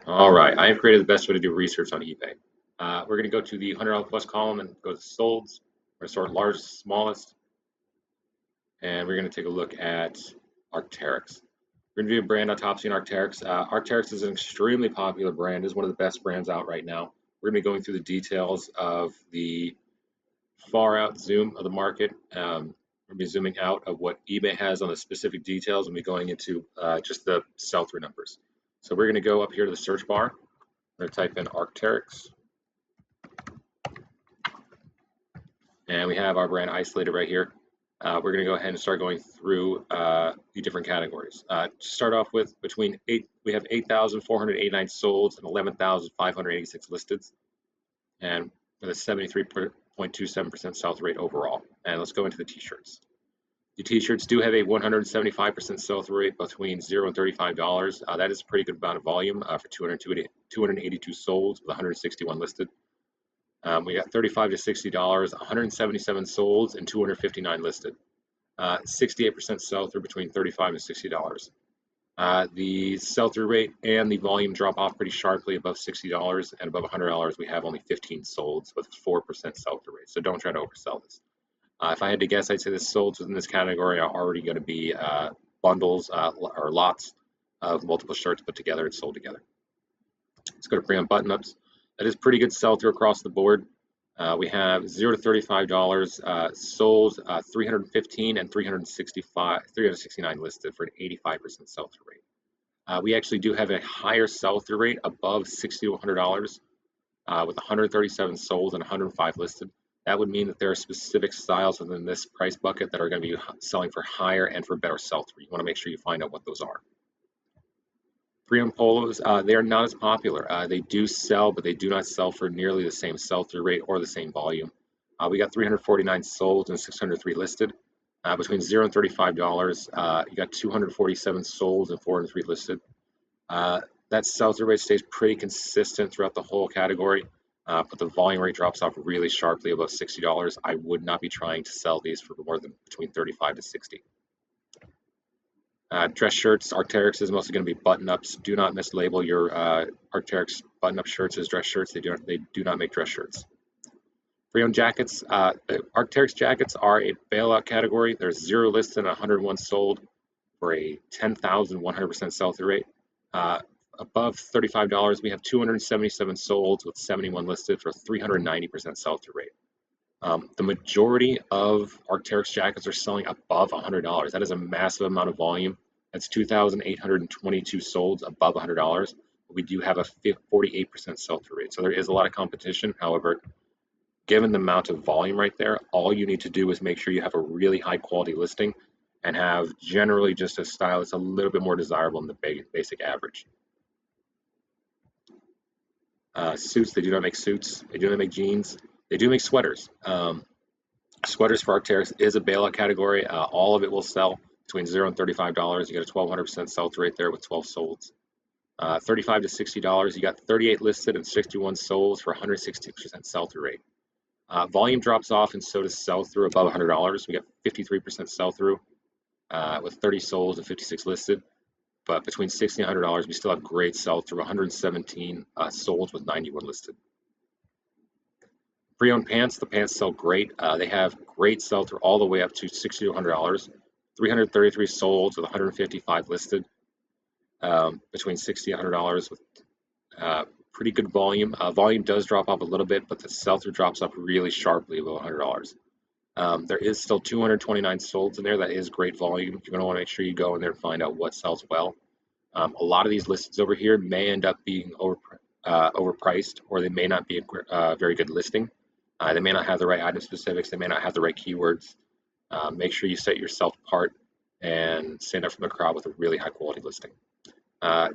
All right, I have created the best way to do research on eBay. We're going to go to the $100 plus column and go to solds. We're going to sort largest to smallest, and we're going to take a look at Arc'teryx. We're going to do a brand Autopsy and Arc'teryx. Arc'teryx is an extremely popular brand. It's one of the best brands out right now. We're going to be going through the details of the far out zoom of the market. We're going to be zooming out of what eBay has on the specific details and be going into just the sell-through numbers. So we're going to go up here to the search bar. We're going to type in Arc'teryx, and we have our brand isolated right here. We're going to go ahead and start going through the different categories. To start off with, we have 8,489 solds and 11,586 listed, and with a 73.27% sell-through rate overall. And let's go into the t-shirts. The t-shirts do have a 175% sell-through rate between $0 and $35. That is a pretty good amount of volume for 282 solds with 161 listed. We got $35 to $60, 177 solds, and 259 listed. 68% sell-through between $35 and $60. The sell-through rate and the volume drop off pretty sharply above $60, and above $100 we have only 15 solds with 4% sell-through rate. So don't try to oversell this. If I had to guess, I'd say the solds within this category are already going to be bundles or lots of multiple shirts put together and sold together. Let's go to pre-owned button-ups. That is pretty good sell-through across the board. We have $0 to $35 sold, 315 and 369 listed for an 85% sell-through rate. We actually do have a higher sell-through rate above $60 to $100 with 137 sold and 105 listed. That would mean that there are specific styles within this price bucket that are going to be selling for higher and for better sell-through. You want to make sure you find out what those are. Pre-owned polos, they are not as popular. They do sell, but they do not sell for nearly the same sell-through rate or the same volume. We got 349 sold and 603 listed. Between $0 and $35, you got 247 sold and 403 listed. That sell-through rate stays pretty consistent throughout the whole category, but the volume rate drops off really sharply above $60. I would not be trying to sell these for more than between $35 to $60. Dress shirts, Arc'teryx is mostly going to be button-ups. Do not mislabel your Arc'teryx button-up shirts as dress shirts. They do not make dress shirts. Pre-owned jackets, Arc'teryx jackets are a bailout category. There's 0 listed and 101 sold for a 10,100% sell-through rate. Above $35, we have 277 sold with 71 listed for 390% sell-through rate. The majority of Arc'teryx jackets are selling above $100. That is a massive amount of volume. That's 2,822 solds above $100. We do have a 48% sell-through rate. So there is a lot of competition. However, given the amount of volume right there, all you need to do is make sure you have a really high quality listing and have generally just a style that's a little bit more desirable than the basic average. Suits, they do not make suits. They do not make jeans. They do make sweaters. Sweaters for Arc'teryx is a bailout category. All of it will sell between $0 and $35. You get a 1,200% sell-through rate there with 12 solds. $35 to $60, you got 38 listed and 61 solds for 160% sell-through rate. Volume drops off, and so does sell-through above $100. We got 53% sell-through with 30 solds and 56 listed. But between $60 and $100, we still have great sell-through, 117 solds with 91 listed. Pre-owned pants, the pants sell great. They have great sell-through all the way up to $60 to $100. 333 solds with 155 listed. Between $60 and $100 with pretty good volume. Volume does drop off a little bit, but the sell-through drops up really sharply above $100. There is still 229 solds in there. That is great volume. You're going to want to make sure you go in there and find out what sells well. A lot of these listings over here may end up being overpriced, or they may not be a very good listing. They may not have the right item specifics. They may not have the right keywords. Make sure you set yourself apart and stand out from the crowd with a really high quality listing. On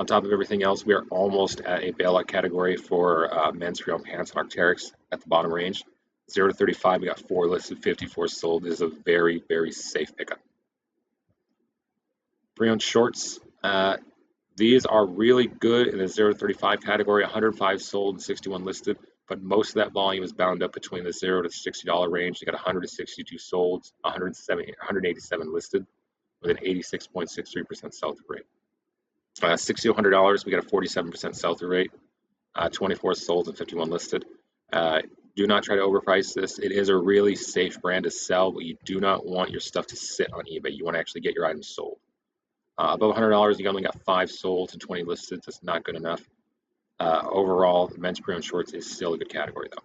top of everything else, we are almost at a bailout category for men's pre-owned pants and Arc'teryx at the bottom range. 0 to 35, we got 4 listed, 54 sold. This is a very, very safe pickup. Pre-owned shorts, these are really good in the 0 to 35 category, 105 sold and 61 listed, but most of that volume is bound up between the $0 to $60 range. You got 162 sold, 187 listed with an 86.63% sell-through rate. $6,200, we got a 47% sell-through rate, 24 sold and 51 listed. Do not try to overprice this. It is a really safe brand to sell, but you do not want your stuff to sit on eBay. You want to actually get your items sold. Above $100, you only got 5 sold and 20 listed. That's not good enough. Overall, men's pre-owned shorts is still a good category though.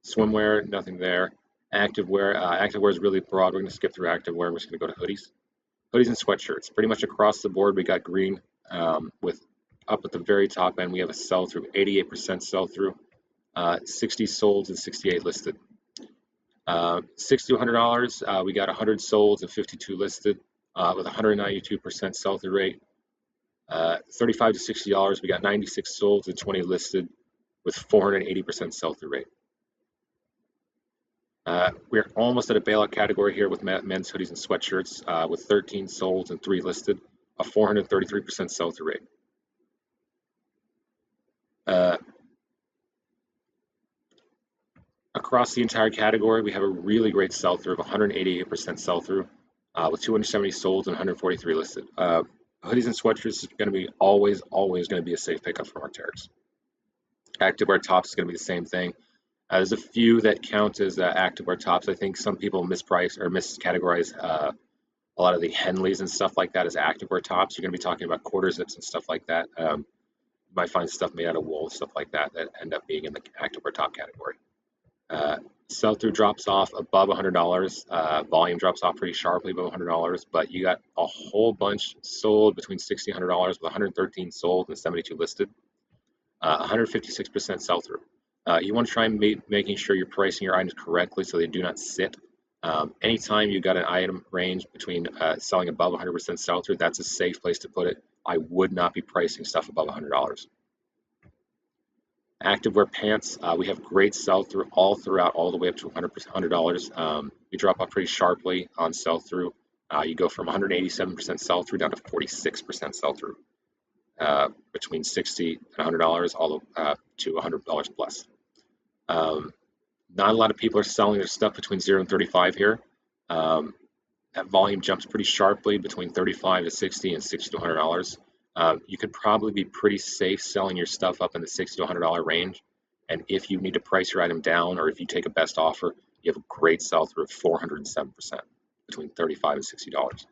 Swimwear, nothing there. Activewear, activewear is really broad. We're going to skip through activewear. We're just going to go to hoodies. Hoodies and sweatshirts, pretty much across the board. We got green with up at the very top end. We have a sell-through, 88% sell-through, 60 sold and 68 listed. $60 to $100, we got 100 sold and 52 listed with 192% sell-through rate. $35 to $60, we got 96 sold and 20 listed with 480% sell-through rate. We're almost at a bailout category here with men's hoodies and sweatshirts with 13 sold and 3 listed, a 433% sell-through rate. Across the entire category, we have a really great sell-through of 188% sell-through with 270 sold and 143 listed. Hoodies and sweatshirts is going to be always going to be a safe pickup from Arc'teryx. Activewear tops is going to be the same thing. There's a few that count as activewear tops. I think some people misprice or miscategorize a lot of the Henleys and stuff like that as activewear tops. You're going to be talking about quarter zips and stuff like that. You might find stuff made out of wool, stuff like that, that end up being in the activewear top category. Sell-through drops off above $100. Volume drops off pretty sharply above $100, but you got a whole bunch sold between $60 and $100 with 113 sold and 72 listed. 156% sell-through. You want to try and making sure you're pricing your items correctly so they do not sit. Anytime you got an item range between selling above 100% sell-through, that's a safe place to put it. I would not be pricing stuff above $100. Activewear pants, we have great sell-through all throughout, all the way up to $100. You drop off pretty sharply on sell-through. You go from 187% sell-through down to 46% sell-through. Between $60 and $100, all to $100 plus. Not a lot of people are selling their stuff between 0 and 35 here. That volume jumps pretty sharply between 35 to 60 and $60 to $100. You could probably be pretty safe selling your stuff up in the $60 to $100 range. And if you need to price your item down, or if you take a best offer, you have a great sell-through of 407% between $35 and $60.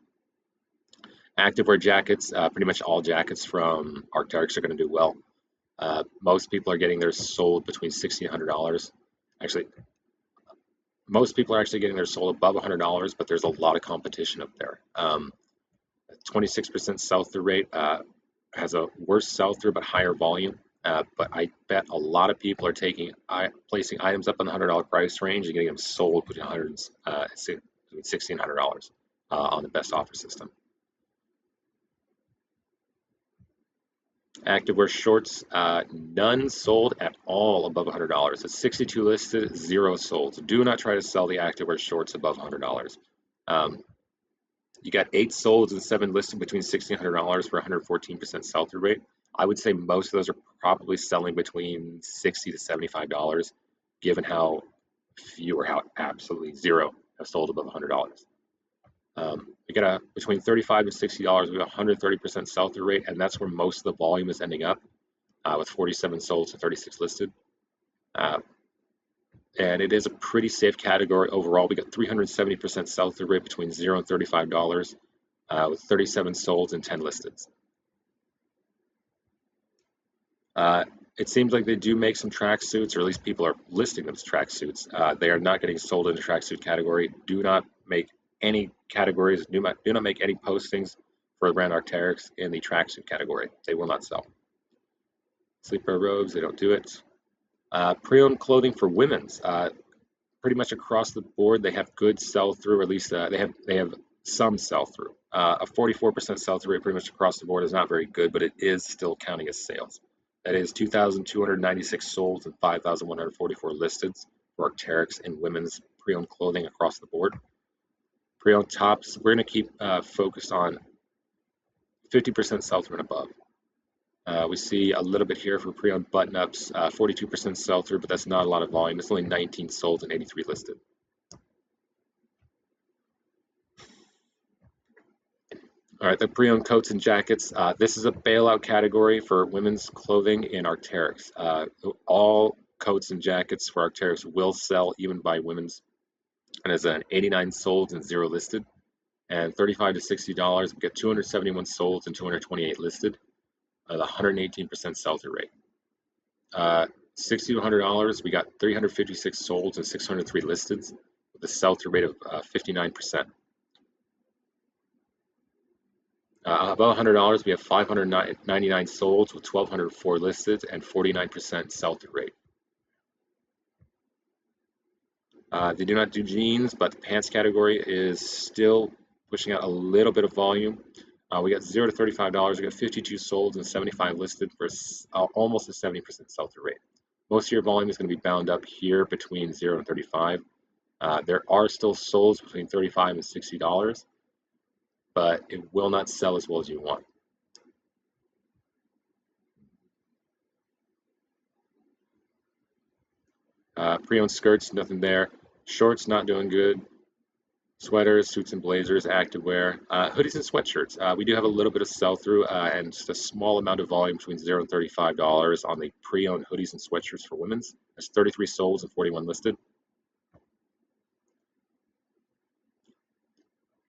Activewear jackets, pretty much all jackets from Arc'teryx are going to do well. Most people are getting theirs sold between $60 and $100. Actually, most people are actually getting theirs sold above $100, but there's a lot of competition up there. 26% sell-through rate has a worse sell-through but higher volume. But I bet a lot of people are placing items up in the $100 price range and getting them sold between $60 and $100 on the best offer system. Activewear shorts, none sold at all above $100. It's 62 listed, 0 sold. So do not try to sell the activewear shorts above $100. You got 8 sold and 7 listed between $60 and $100 for 114% sell-through rate. I would say most of those are probably selling between $60 to $75, given how few or how absolutely 0 have sold above $100. We got between $35 and $60, we got 130% sell-through rate, and that's where most of the volume is ending up, with 47 sold to 36 listed. And it is a pretty safe category overall. We got 370% sell-through rate between $0 and $35, with 37 sold and 10 listed. It seems like they do make some tracksuits, or at least people are listing them as tracksuits. They are not getting sold in the tracksuit category. Do not make any categories, do not make any postings for the brand Arc'teryx in the tracksuit category. They will not sell. Sleepwear robes, they don't do it. Pre-owned clothing for women's, pretty much across the board, they have good sell-through, or at least they have some sell-through. A 44% sell-through rate pretty much across the board is not very good, but it is still counting as sales. That is 2,296 sold and 5,144 listed for Arc'teryx in women's pre-owned clothing across the board. Pre-owned tops, we're going to keep focused on 50% sell-through and above. We see a little bit here for pre-owned button-ups, 42% sell-through, but that's not a lot of volume. It's only 19 sold and 83 listed. All right, the pre-owned coats and jackets. This is a bailout category for women's clothing in Arc'teryx. All coats and jackets for Arc'teryx will sell even by women's, and it's an 89 sold and 0 listed. And $35 to $60, we get 271 sold and 228 listed, at 118% sell-through rate. $60 to $100, we got 356 sold and 603 listed, with a sell-through rate of 59%. Above $100, we have 599 sold with 1,204 listed and 49% sell-through rate. They do not do jeans, but the pants category is still pushing out a little bit of volume. We got $0 to $35. We got 52 sold and 75 listed for almost a 70% sell-through rate. Most of your volume is going to be bound up here between 0 and 35. There are still solds between $35 and $60, but it will not sell as well as you want. Pre-owned skirts, nothing there. Shorts, not doing good. Sweaters, suits and blazers, activewear, hoodies and sweatshirts. We do have a little bit of sell-through and just a small amount of volume between $0 and $35 on the pre-owned hoodies and sweatshirts for women's. There's 33 sold and 41 listed.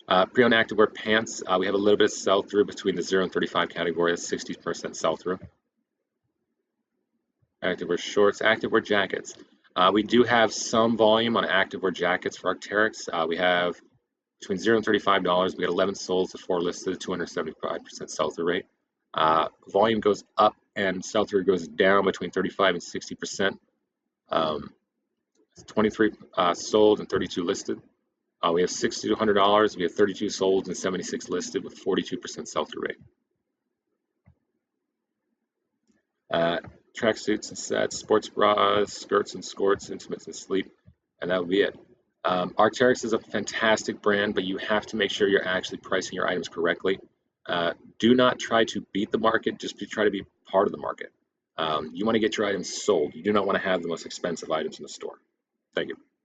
Pre-owned activewear pants, we have a little bit of sell-through between the 0 and 35 category. That's 60% sell-through. Activewear shorts, activewear jackets. We do have some volume on activewear jackets for Arc'teryx. We have between $0 and $35. We got 11 sold to 4 listed, 275% sell-through rate. Volume goes up and sell-through goes down between 35 and 60%. 23 sold and 32 listed. We have $60 to $100. We have 32 sold and 76 listed with 42% sell-through rate. Tracksuits and sets, sports bras, skirts and skirts, intimates and sleep, and that would be it. Arc'teryx is a fantastic brand, but you have to make sure you're actually pricing your items correctly. Do not try to beat the market, just try to be part of the market. You want to get your items sold. You do not want to have the most expensive items in the store. Thank you.